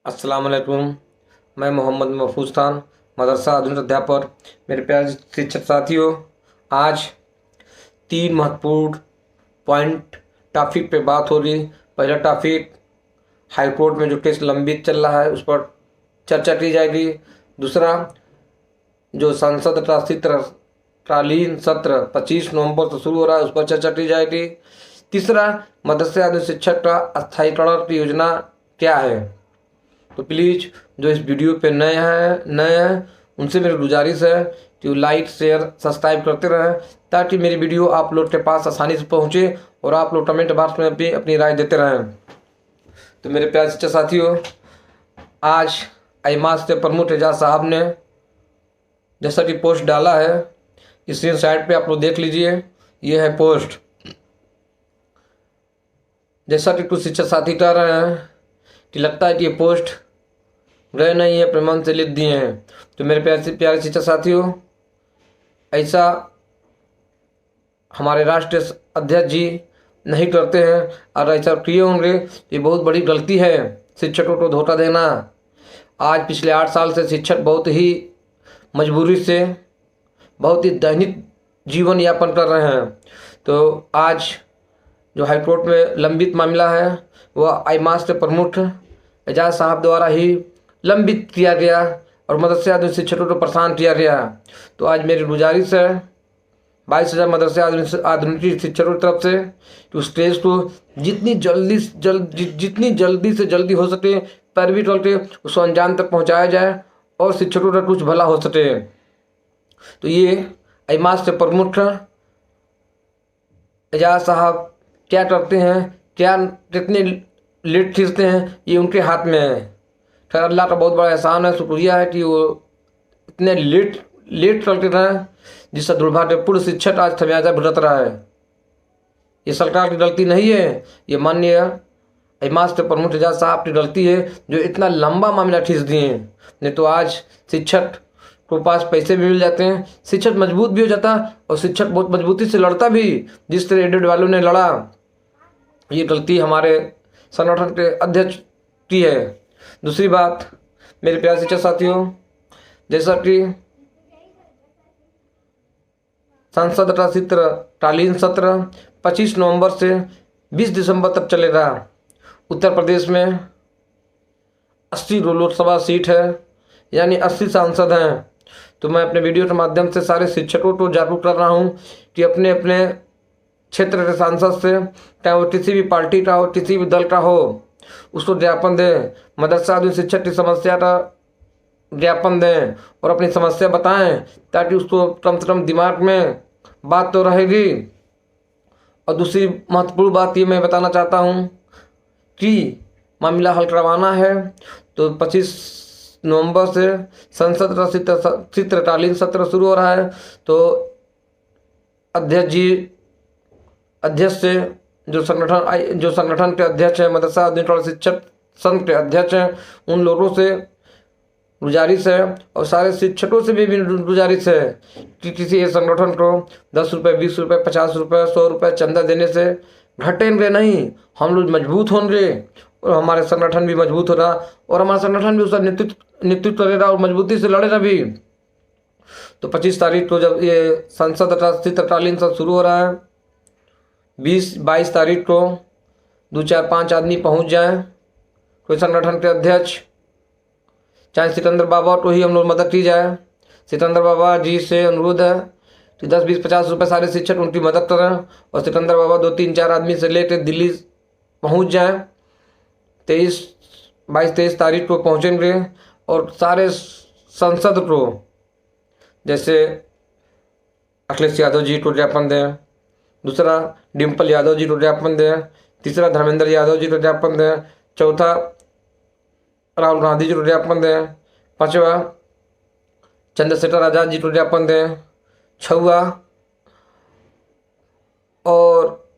अस्सलाम वालेकुम। मैं मोहम्मद महफूज खान, मदरसा आधुनिक अध्यापक। मेरे प्यारे शिक्षक साथियों, आज तीन महत्वपूर्ण पॉइंट टॉपिक पे बात हो रही। पहला टॉपिक, हाई कोर्ट में जो केस लंबित चल रहा है उस पर चर्चा की जाएगी। दूसरा, जो संसद का शीतकालीन सत्र 25 नवंबर से शुरू हो रहा है उस पर चर्चा की जाएगी। तीसरा, मदरसा आधुनिक शिक्षक का स्थायीकरण की योजना क्या है। तो प्लीज़ जो इस वीडियो पे नए हैं उनसे मेरी गुजारिश है कि वो लाइक शेयर सब्सक्राइब करते रहें, ताकि मेरी वीडियो आप लोग के पास आसानी से पहुंचे और आप लोग कमेंट बॉक्स में भी अपनी राय देते रहें। तो मेरे प्यारे शिक्षक साथियों, आज आईमास के प्रमुख एजाज साहब ने जैसा कि पोस्ट डाला है, इस साइट पे आप लोग देख लीजिए। ये है पोस्ट। जैसा कि कुछ शिक्षक साथी कह रहे हैं कि लगता है कि ये पोस्ट गए नहीं है, अपने मन से लिख दिए हैं। तो मेरे प्यारे शिक्षक साथियों, ऐसा हमारे राष्ट्रीय अध्यक्ष जी नहीं करते हैं, और ऐसा किए होंगे ये बहुत बड़ी गलती है शिक्षकों को धोखा देना। आज पिछले 8 साल से शिक्षक बहुत ही मजबूरी से, बहुत ही दैनिक जीवन यापन कर रहे हैं। तो आज जो हाईकोर्ट में लंबित मामला है वह आईमास के प्रमुख एजाज साहब द्वारा ही लंबित किया गया और मदरसा आधुनिक शिक्षकों को परेशान किया गया। तो आज मेरी गुजारिश है 22,000 मदरसा आधुनिक शिक्षकों की तरफ से कि उस केस को जितनी जल्दी से जल्दी हो सके पैरवी करके उसको अंजाम तक पहुंचाया जाए और शिक्षकों का कुछ भला हो सके। तो ये आईमास के प्रमुख एजाज साहब क्या करते हैं, क्या कितने लेट खींचते हैं, ये उनके हाथ में है। खैर, अल्लाह का बहुत बड़ा एहसान है, शुक्रिया है कि वो इतने लेट करते रहे, जिससे दुर्भाग्यपूर्ण शिक्षक आज खमियाजा भुगत रहा है। ये सरकार की गलती नहीं है, ये माननीय आईमास के प्रमुख एजाज साहब की गलती है जो इतना लंबा मामला खींच दिए। नहीं तो आज शिक्षक को पास पैसे भी मिल जाते हैं, शिक्षक मजबूत भी हो जाता और शिक्षक बहुत मजबूती से लड़ता भी, जिस तरह एडेड वालों ने लड़ा। ये गलती हमारे संगठन के अध्यक्ष की है। दूसरी बात, मेरे प्यारे शिक्षक साथियों, जैसा कि संसद का शीतकालीन सत्र 25 नवंबर से 20 दिसंबर तक चलेगा। उत्तर प्रदेश में 80 लोकसभा सीट है, यानी 80 सांसद हैं। तो मैं अपने वीडियो के माध्यम से सारे शिक्षकों को जागरूक कर रहा हूँ कि अपने अपने क्षेत्र के सांसद से, चाहे वो किसी भी पार्टी का हो, किसी भी दल का हो, उसको ज्ञापन दें, मदरसा आधुनिक शिक्षक की समस्या का ज्ञापन दें और अपनी समस्या बताएं, ताकि उसको कम से कम दिमाग में बात तो रहेगी। और दूसरी महत्वपूर्ण बात ये मैं बताना चाहता हूँ कि मामला हल करवाना है तो 25 नवंबर से संसद का शीतकालीन सत्र शुरू हो रहा है। तो अध्यक्ष से जो संगठन के अध्यक्ष हैं, मदरसा आधुनिक शिक्षक संघ के अध्यक्ष हैं, उन लोगों से गुजारिश है और सारे शिक्षकों से भी गुजारिश है कि किसी एक संगठन को 10 रुपये, 20 रुपये, 50 रुपये, 100 रुपये चंदा देने से घटेंगे नहीं। हम लोग मजबूत होंगे और हमारे संगठन भी मजबूत होगा और हमारा संगठन भी उसका नेतृत्व करेगा और मजबूती से लड़ेगा भी। तो 25 तारीख को जब ये संसद का शीतकालीन सत्र शुरू हो रहा है, 22 तारीख को 2, 4, 5 आदमी पहुंच जाएं। कोई संगठन के अध्यक्ष, चाहे सिकंदर बाबा को ही हम लोग मदद की जाए। सिकंदर बाबा जी से अनुरोध है कि 10, 20, 50 रुपये सारे शिक्षक उनकी मदद करें और सिकंदर बाबा 2, 3, 4 आदमी से लेकर दिल्ली पहुंच जाएं। 22-23 तारीख को पहुंचेंगे और सारे संसद को, जैसे अखिलेश यादव जी को ज्ञापन दें, दूसरा डिम्पल यादव जी को ज्ञापन दें, तीसरा धर्मेंद्र यादव जी को ज्ञापन दें, चौथा राहुल गांधी जी को ज्ञापन दें, पांचवा चंद्रशेखर आजाद जी को ज्ञापन दें, छठा और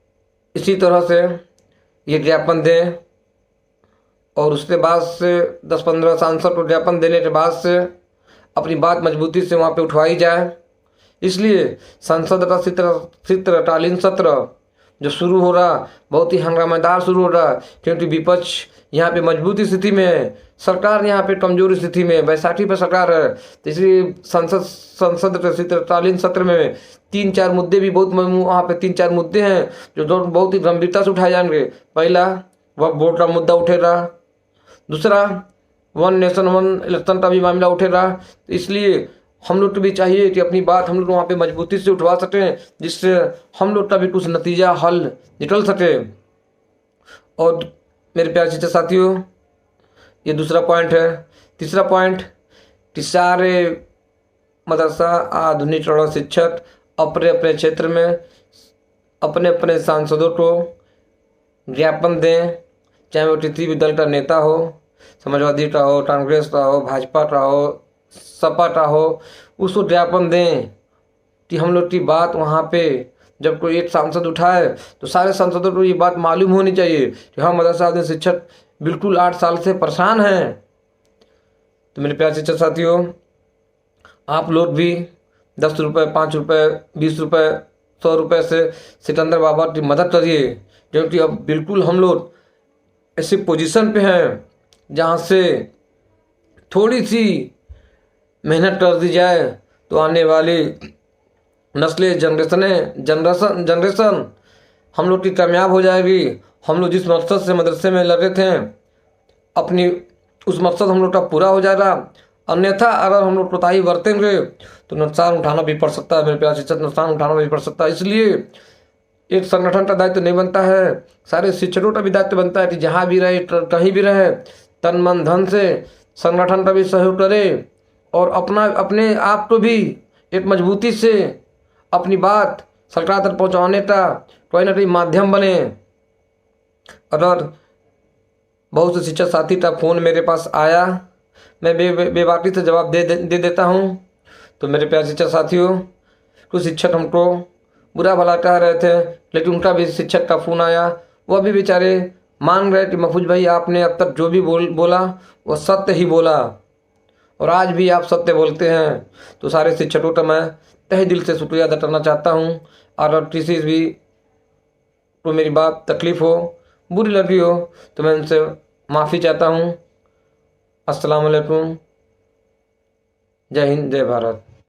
इसी तरह से ये ज्ञापन दें। और उसके बाद से 10-15 सांसद को ज्ञापन देने के बाद से अपनी बात मजबूती से वहाँ पे उठवाई जाए। इसलिए संसद का शीतकालीन सत्र जो शुरू हो रहा बहुत ही हंगामेदार शुरू हो रहा, क्योंकि विपक्ष यहाँ पे मजबूत स्थिति में है। सरकार यहाँ पे कमजोर स्थिति में, बैसाखी पर सरकार है, तो इसलिए संसद शीतकालीन सत्र में 3-4 मुद्दे भी बहुत, वहाँ पे 3-4 मुद्दे हैं जो बहुत ही गंभीरता से उठाए जाएंगे। पहला वक्फ बोर्ड का मुद्दा उठेगा, दूसरा वन नेशन वन इलेक्शन का भी मामला उठेगा। तो इसलिए हम लोग को भी चाहिए कि अपनी बात हम लोग वहाँ पे मजबूती से उठवा सकें, जिससे हम लोग का भी कुछ नतीजा हल निकल सके। और मेरे प्यारे शिक्षक साथियों, ये दूसरा पॉइंट है। तीसरा पॉइंट कि सारे मदरसा आधुनिकीकरण शिक्षक अपने अपने क्षेत्र में अपने अपने सांसदों को ज्ञापन दें, चाहे वो किसी भी दल का नेता हो, समाजवादी का हो, कांग्रेस का हो, भाजपा का हो, सपा का हो, उसको ज्ञापन दें कि हम लोग की बात वहाँ पे जब कोई एक सांसद उठाए तो सारे सांसदों को ये बात मालूम होनी चाहिए कि हाँ, मदरसा आधुनिक शिक्षक बिल्कुल 8 साल से परेशान हैं। तो मेरे प्यारे शिक्षक साथियों, आप लोग भी 10 रुपये, 5 रुपये, 20 रुपये, 100 रुपये से सिकंदर बाबा की मदद करिए, क्योंकि अब बिल्कुल हम लोग ऐसी पोजीशन पे हैं जहाँ से थोड़ी सी मेहनत कर दी जाए तो आने वाली नस्लें, जनरेशन हम लोग की कामयाब हो जाएगी। हम लोग जिस मकसद से मदरसे में लगे थे, अपनी उस मकसद हम लोग का पूरा हो जाएगा। अन्यथा अगर हम लोग कोताही बरतेंगे तो नुकसान उठाना भी पड़ सकता है। मेरे प्यारे शिक्षक, नुकसान उठाना भी पड़ सकता है। इसलिए एक संगठन का दायित्व नहीं बनता है, सारे शिक्षकों का भी दायित्व बनता है कि जहाँ भी रहे, कहीं भी रहे, तन मन धन से संगठन का भी सहयोग करे और अपने आप को भी एक मजबूती से अपनी बात सरकार तक पहुँचाने का कोई ना कोई माध्यम बने। अगर बहुत से शिक्षक साथी का फ़ोन मेरे पास आया, मैं बेबाकी से जवाब दे देता हूँ। तो मेरे प्यारे शिक्षक साथियों, कुछ शिक्षक हमको बुरा भला कह रहे थे, लेकिन उनका भी शिक्षक का फ़ोन आया, वह भी बेचारे मान रहे कि महफूज भाई आपने अब तक जो भी बोला वो सत्य ही बोला और आज भी आप सत्य बोलते हैं। तो सारे शिक्षकों का मैं तहे दिल से शुक्रिया अदा करना चाहता हूँ। और किसी भी को मेरी बात तकलीफ़ हो, बुरी लगी हो, तो मैं उनसे माफ़ी चाहता हूँ। अस्सलाम वालेकुम। जय हिंद, जय भारत।